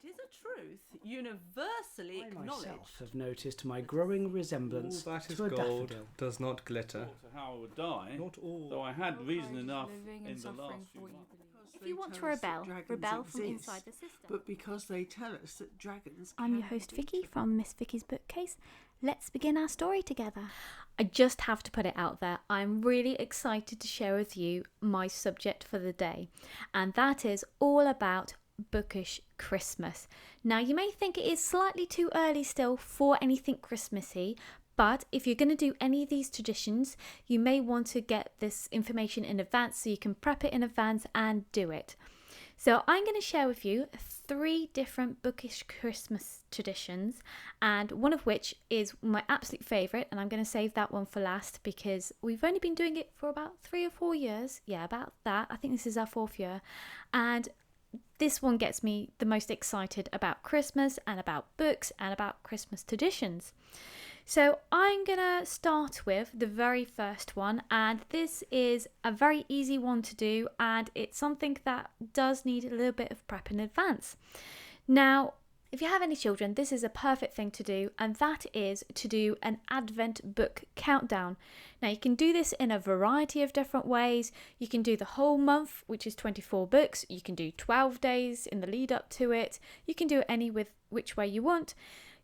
It is a truth universally acknowledged. I myself have noticed my growing resemblance All that is to a gold daffodil. does not glitter. To how I would die. Not all. Though I had reason enough in the last few months. If you want to rebel from inside the system. But because they tell us that dragons I'm your host Vicky from Miss Vicky's Bookcase. Let's begin our story together. I just have to put it out there. I'm really excited to share with you my subject for the day. And that is all about Bookish Christmas. Now, you may think it is slightly too early still for anything Christmassy, but if you're going to do any of these traditions, you may want to get this information in advance so you can prep it in advance and do it. So I'm going to share with you 3 different Bookish Christmas traditions, and one of which is my absolute favourite, and I'm going to save that one for last because we've only been doing it for about 3 or 4 years. Yeah, about that. I think this is our 4th year. And this one gets me the most excited about Christmas and about books and about Christmas traditions. So I'm going to start with the very first one, and this is a very easy one to do, and it's something that does need a little bit of prep in advance. Now, if you have any children, this is a perfect thing to do, and that is to do an Advent book countdown. Now, you can do this in a variety of different ways. You can do the whole month, which is 24 books. You can do 12 days in the lead up to it. You can do it any with which way you want.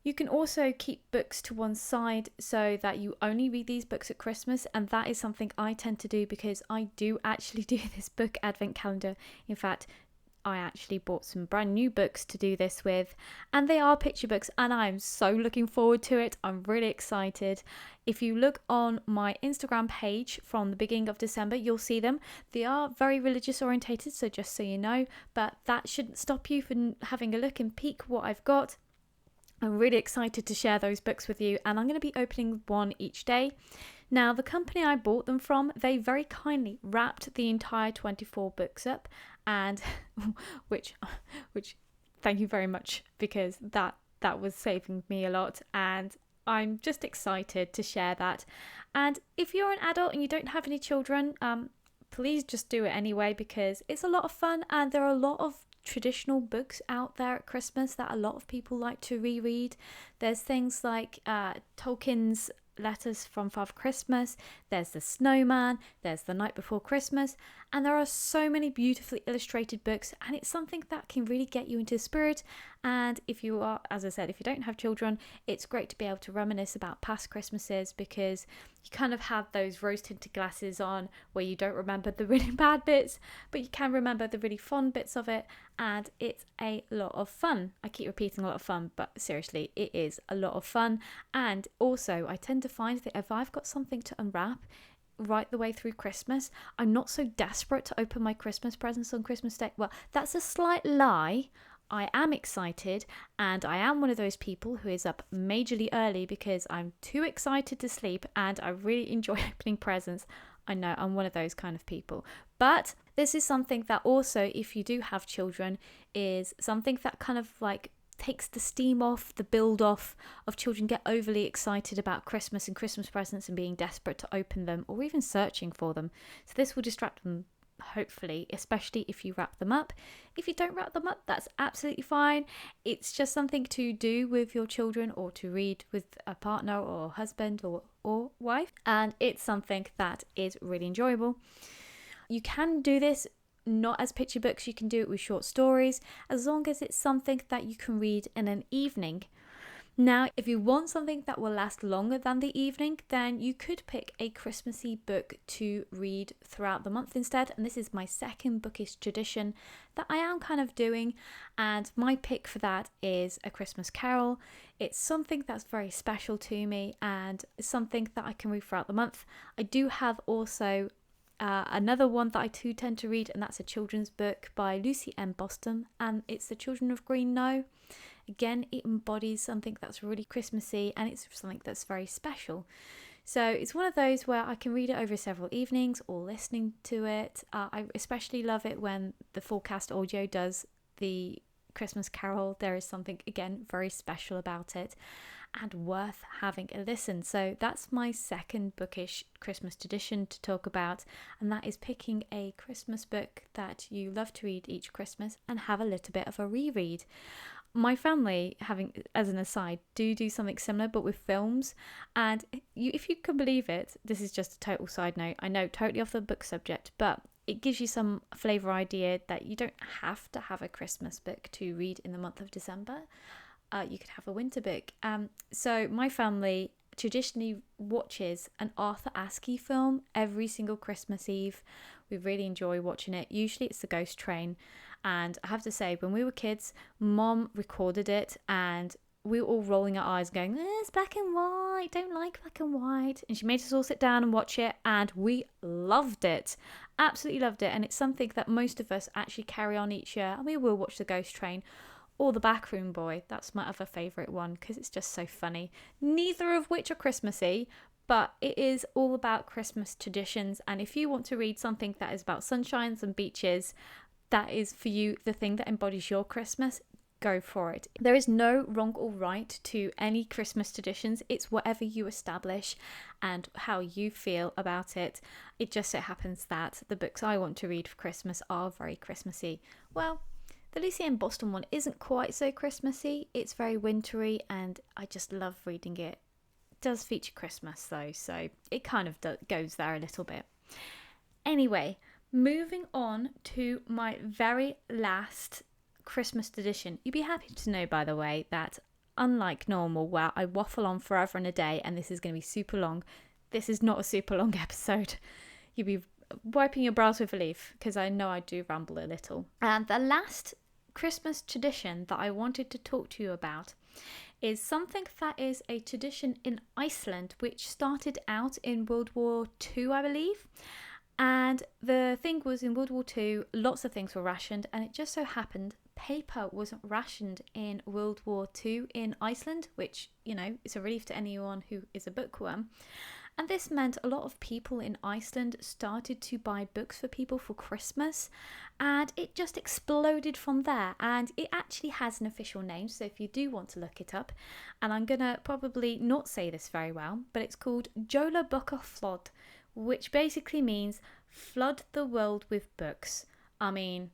You can also keep books to one side so that you only read these books at Christmas, and that is something I tend to do because I do actually do this book advent calendar. In fact, I actually bought some brand new books to do this with, and they are picture books, and I'm so looking forward to it. I'm really excited. If you look on my Instagram page from the beginning of December, you'll see them. They are very religious orientated, so just so you know, but that shouldn't stop you from having a look and peek what I've got. I'm really excited to share those books with you, and I'm going to be opening one each day. Now, the company I bought them from, they very kindly wrapped the entire 24 books up, and which thank you very much, because that was saving me a lot, and I'm just excited to share that. And if you're an adult and you don't have any children, please just do it anyway, because it's a lot of fun, and there are a lot of traditional books out there at Christmas that a lot of people like to reread. There's things like Tolkien's Letters from Father Christmas, there's The Snowman, there's The Night Before Christmas, and there are so many beautifully illustrated books, and it's something that can really get you into the spirit. And if you are, as I said, if you don't have children, it's great to be able to reminisce about past Christmases, because you kind of have those rose-tinted glasses on where you don't remember the really bad bits, but you can remember the really fun bits of it, and it's a lot of fun. I keep repeating a lot of fun, but seriously, it is a lot of fun. And also, I tend to find that if I've got something to unwrap right the way through Christmas, I'm not so desperate to open my Christmas presents on Christmas Day. Well, that's a slight lie. I am excited, and I am one of those people who is up majorly early because I'm too excited to sleep, and I really enjoy opening presents. I know, I'm one of those kind of people. But this is something that also, if you do have children, is something that kind of like takes the steam off, the build off of children get overly excited about Christmas and Christmas presents and being desperate to open them or even searching for them. So this will distract them, hopefully, especially if you wrap them up. If you don't wrap them up, that's absolutely fine. It's just something to do with your children or to read with a partner or husband or wife, and it's something that is really enjoyable. You can do this not as picture books, you can do it with short stories, as long as it's something that you can read in an evening. Now, if you want something that will last longer than the evening, then you could pick a Christmassy book to read throughout the month instead. And this is my second bookish tradition that I am kind of doing. And my pick for that is A Christmas Carol. It's something that's very special to me and something that I can read throughout the month. I do have also another one that I too tend to read, and that's a children's book by Lucy M. Boston, and it's The Children of Green Know. Again, it embodies something that's really Christmassy, and it's something that's very special. So it's one of those where I can read it over several evenings or listening to it. I especially love it when the full cast audio does the Christmas Carol. There is something, again, very special about it and worth having a listen. So that's my second bookish Christmas tradition to talk about, and that is picking a Christmas book that you love to read each Christmas and have a little bit of a reread. my family, having as an aside, do something similar but with films. And if you can believe it, this is just a total side note, I know, totally off the book subject, but it gives you some flavour idea that you don't have to have a Christmas book to read in the month of December. You could have a winter book. So my family traditionally watches an Arthur Askey film every single Christmas Eve. We really enjoy watching it. Usually it's The Ghost Train. And I have to say, when we were kids, Mom recorded it and we were all rolling our eyes going, it's black and white, don't like black and white. And she made us all sit down and watch it, and we loved it. Absolutely loved it. And it's something that most of us actually carry on each year. And we will watch The Ghost Train or The Backroom Boy. That's my other favourite one because it's just so funny. Neither of which are Christmassy, but it is all about Christmas traditions. And if you want to read something that is about sunshines and beaches, that is for you the thing that embodies your Christmas, go for it. There is no wrong or right to any Christmas traditions. It's whatever you establish and how you feel about it. It just so happens that the books I want to read for Christmas are very Christmassy. Well, the Lucy Ann Boston one isn't quite so Christmassy. It's very wintry and I just love reading it. It does feature Christmas though, so it kind of goes there a little bit. Anyway, moving on to my very last Christmas tradition. You'd be happy to know, by the way, that unlike normal, where I waffle on forever and a day and this is going to be super long, this is not a super long episode. You'd be wiping your brows with relief because I know I do ramble a little. And the last Christmas tradition that I wanted to talk to you about is something that is a tradition in Iceland, which started out in World War II, I believe. And the thing was, in World War II, lots of things were rationed, and it just so happened paper wasn't rationed in World War II in Iceland, which, you know, is a relief to anyone who is a bookworm. And this meant a lot of people in Iceland started to buy books for people for Christmas, and it just exploded from there. And it actually has an official name, so if you do want to look it up, and I'm gonna probably not say this very well, but it's called Jólabókaflóð, which basically means flood the world with books. I mean,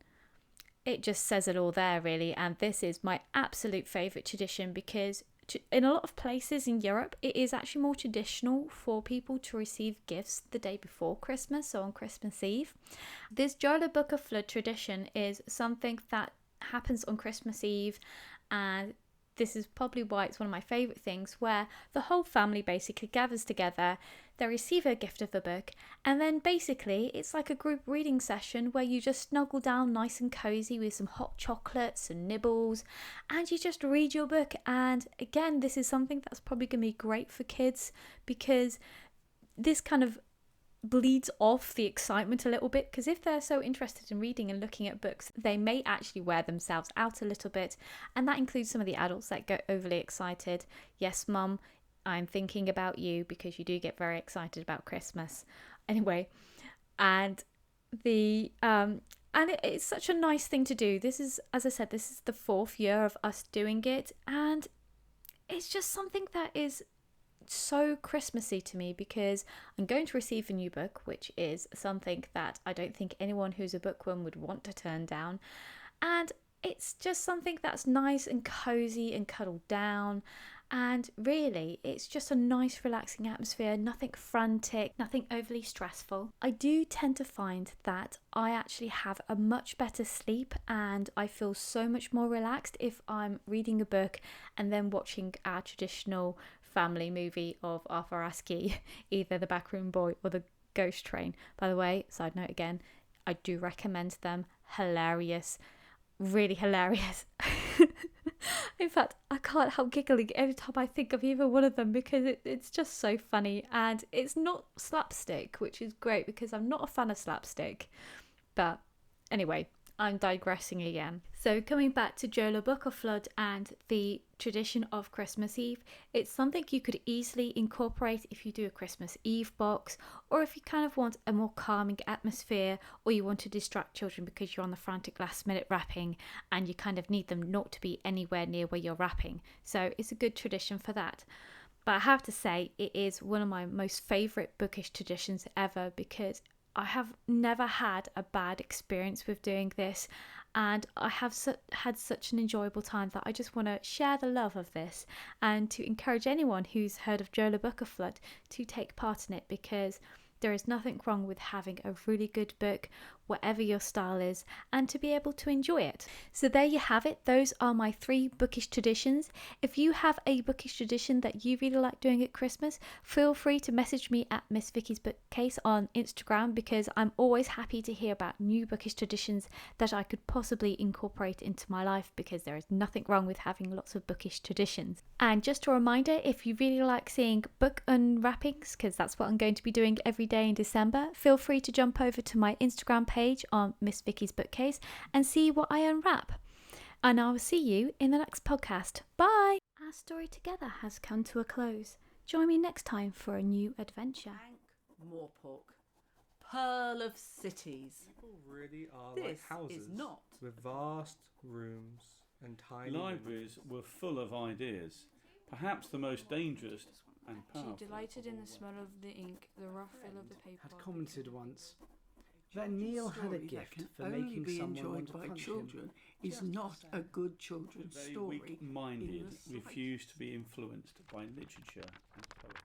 it just says it all there, really. And this is my absolute favourite tradition because in a lot of places in Europe, it is actually more traditional for people to receive gifts the day before Christmas, so on Christmas Eve. This Jólabókaflóð tradition is something that happens on Christmas Eve, and this is probably why it's one of my favourite things, where the whole family basically gathers together, they receive a gift of a book, and then basically it's like a group reading session where you just snuggle down nice and cosy with some hot chocolates and nibbles, and you just read your book. And again, this is something that's probably going to be great for kids because this kind of bleeds off the excitement a little bit, because if they're so interested in reading and looking at books, they may actually wear themselves out a little bit, and that includes some of the adults that get overly excited. Yes, Mum, I'm thinking about you because you do get very excited about Christmas. Anyway, and it's such a nice thing to do. This is, as I said, this is the 4th year of us doing it, and it's just something that is so Christmassy to me because I'm going to receive a new book, which is something that I don't think anyone who's a bookworm would want to turn down, and it's just something that's nice and cozy and cuddled down, and really it's just a nice relaxing atmosphere, nothing frantic, nothing overly stressful. I do tend to find that I actually have a much better sleep and I feel so much more relaxed if I'm reading a book and then watching our traditional family movie of Arthur Askey, either The Backroom Boy or The Ghost Train. By the way, side note again, I do recommend them. Hilarious, really hilarious. In fact, I can't help giggling every time I think of either one of them because it's just so funny, and it's not slapstick, which is great because I'm not a fan of slapstick. But anyway, I'm digressing again. So coming back to Jólabókaflóð and the tradition of Christmas Eve, it's something you could easily incorporate if you do a Christmas Eve box, or if you kind of want a more calming atmosphere, or you want to distract children because you're on the frantic last minute wrapping and you kind of need them not to be anywhere near where you're wrapping. So it's a good tradition for that. But I have to say, it is one of my most favourite bookish traditions ever because I have never had a bad experience with doing this, and I have had such an enjoyable time that I just want to share the love of this and to encourage anyone who's heard of Jola Book of Flood to take part in it, because there is nothing wrong with having a really good book, whatever your style is, and to be able to enjoy it. So there you have it. Those are my 3 bookish traditions. If you have a bookish tradition that you really like doing at Christmas, feel free to message me at Miss Vicky's Bookcase on Instagram, because I'm always happy to hear about new bookish traditions that I could possibly incorporate into my life, because there is nothing wrong with having lots of bookish traditions. And just a reminder, if you really like seeing book unwrappings, because that's what I'm going to be doing every day in December, feel free to jump over to my Instagram page on Miss Vicky's Bookcase and see what I unwrap. And I will see you in the next podcast. Bye! Our story together has come to a close. Join me next time for a new adventure. Morpork, pearl of cities. People really are This like houses is not with vast rooms and tiny Libraries were full of ideas, perhaps the most dangerous and powerful. She delighted in the smell of the ink, the rough feel of the paper. had commented once that Neil had a story that gift can for only making be someone enjoyed want to by punch children him. is Just not the a same. good children's Very story. weak-minded in the slightest. refused to be influenced by literature and poetry.